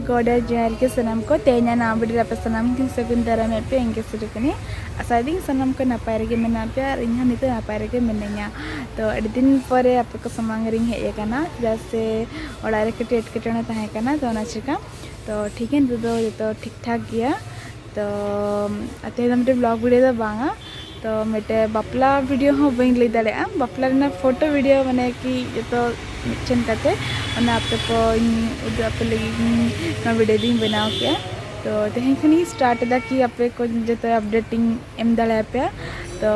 गोडा जोहार के सनम को तेना नाम बड़ी रप सनम की सगुन दाराम पे इनके सुरकनी आसादी सनम को नापाय रगे मेना पे और इन्हा नितो नापाय रगे मेनैया तो अड़ी दिन परे आपे को समांग रिंग हेय काना जैसे ओड़ा रे कटे एटकेटणे ताहे काना तो ना चिका तो ठीक है तो ठीक ठाक गया तो अते हमटे ब्लॉग वीडियो दो बांगा तो मेटे बापला वीडियो हो बइन ले दाड़ेआ बापला ना फोटो वीडियो माने कि तो मिचन करते ओना आपे को उदु आपे लगी ना वीडियो दिन बनाओ किया तो तेहे खनी स्टार्ट दा कि आपे को जतो अपडेटिंग एम दाड़े पे तो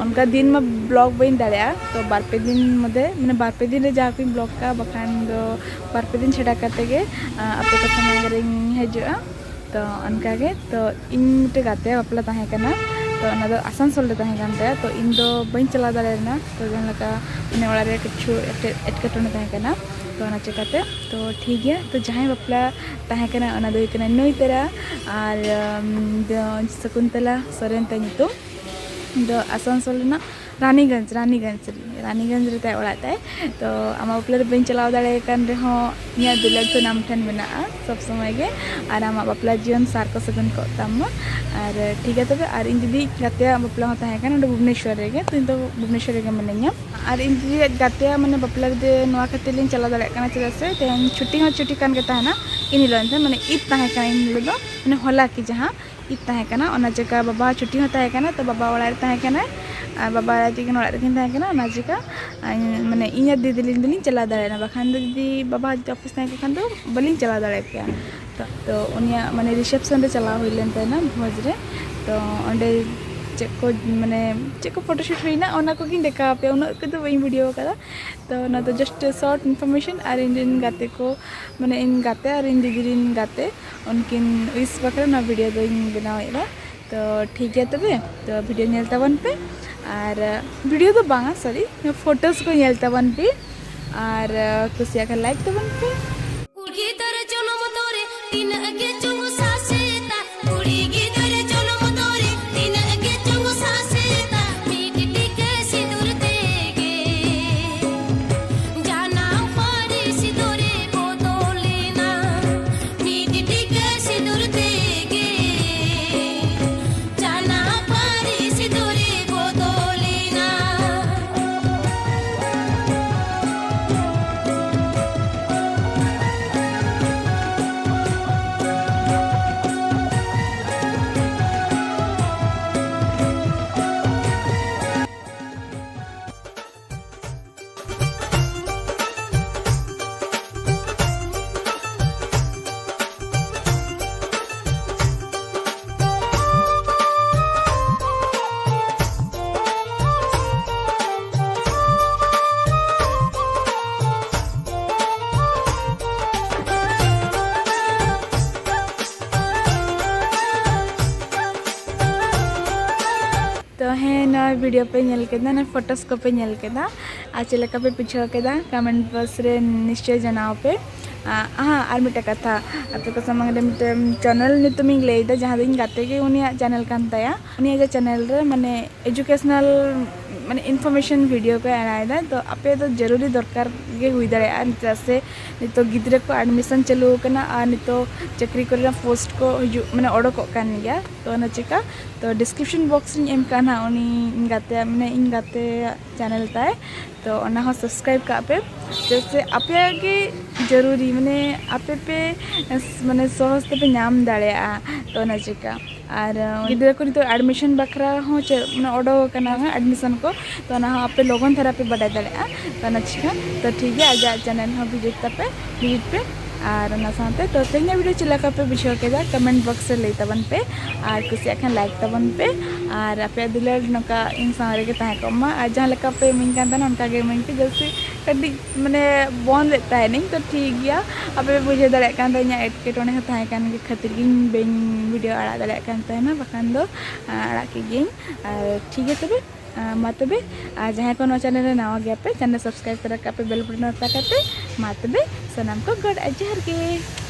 उनका दिन में ब्लॉग बइन दाड़ेआ तो बार पे दिन मदे माने बार पे दिन रे जा को ब्लॉग का बखान दो बार पे दिन छेड़ा करते गे आपे को समांग रिंग हेजुआ तो उनका के तो इन मिटे गाते बापला ताहे कना तो ना आसानसोल ले ताहे कानते तो इन दो बइन चला दाड़ेना तो जन लका माने ओड़ा रे किछु एटकेटणे ताहे कना तो ना चिकाते तो ठीक गया तो जहां बापला ताहे कना ओना दो कना नई तेरा और शकुंतला सोरेन ते नितो दो आसानसोल ना रानीगंज रे ताय ओड़ा ताय तो आमा बापला रे बइन चलाव दाड़े कान रे हो इया दुलार तो नाम ठन मेना सब समय के और आमा बापला जीवन सार को सगुन को तम और ठीक है तबे और इन दीदी गाते बापला हो ताहे कान भुवनेश्वर रे गे तो इन तो भुवनेश्वर रे गे मेनैया और इन दीदी गाते माने बापला दे नोआ खातिर लिन चला दाड़े काना चला से तेन छुट्टी कान के ताहेना इन हिलोन माने ईद ताहे कान इन हिलो दो माने होला कि जहां ईद ताहे काना ओना जका बाबा छुट्टी हो ताहे काना तो बाबा ओड़ा रे ताहे काना और बाबा चिकन ओड़ा रेकिन ताहे काना ना चिका माने इया दीदी लिन चला दाड़ेना बखान दीदी बाबा ऑफिस ताहे खान दो बलिन चला दाड़े के तो उनिया माने रिसेप्शन रे चला हुइलेन ताना भोज रे तो ओंडे चेको माने चेको फोटोशूट हुईना ओना को किन देखा पे उन को तो वही वीडियो कदा तो ना तो जस्ट शॉर्ट इन्फॉर्मेशन और इन गाते को माने इन गाते और इन दीदी रिन गाते उनकिन इस बकरा ना वीडियो दो इन बनावेला तो ठीक है तबे तो वीडियो नेल तबन पे और वीडियो तो बांगा सॉरी फोटोज को नेल तबन पे और कुसिया का लाइक तबन पे तो है ना वीडियो पे नेल केदा ना फोटोस को पे नेल केदा आ चलेका पे पिछो केदा कमेंट बॉक्स रे निश्चय जनाओ पे हाँ और मिटे कथा आपे को समंग रे मिटे चैनल नितुमिंग लेदा जहां दिन गाते के उनिया चैनल कान ताया उनिया जे चैनल रे माने एजुकेशनल माने इन्फॉर्मेशन वीडियो को आनायदा तो आपे तो जरूरी दरकार गे हुई दाड़े जैसे नितो गिद्रे को एडमिशन चालू कना और नितो चक्री को पोस्ट को माने ओडको कान गया तो ना चिका तो डिस्क्रिप्शन बॉक्स रे एम काना उनी गाते माने इन गाते चैनल ताय तो ओना हो सब्सक्राइब का पे जैसे आपे के जरूरी माने आपे पे माने सहज पे नाम दाड़ेआ तो ना चिका और गिद्रा को तो एडमिशन बखरा हो माने ओडो कना एडमिशन को तो ना आपे लोगन धरा पे बड़ा दाड़ेआ तो ना चिका तो ठीक है आज चैनल हो विजिट पे और ना साथे तो तेना वीडियो चिलाका पे बुझाव केदा कमेंट बॉक्स रे लई तबन पे और कुसिया खान लाइक तबन पे और आपे दुलार नका इन सारे के ताहे कमा और जहां लका पे मिन कान तना उनका गे मिन के जैसे कडी माने बॉन लेता है नहीं तो ठीक गया आपे बुझे दाड़े कान इना एटकेटोने ताहे कान के खातिर गिन बेन वीडियो आड़ा दाड़े कान ताहेना बखान दो आड़ा के गिन ठीक है तबे मा तबे जहां को चैनल रे नवा गया पे चैनल सब्सक्राइब कर पे बेल बटन दबा करते मा तबे सनम को गड अजहर के।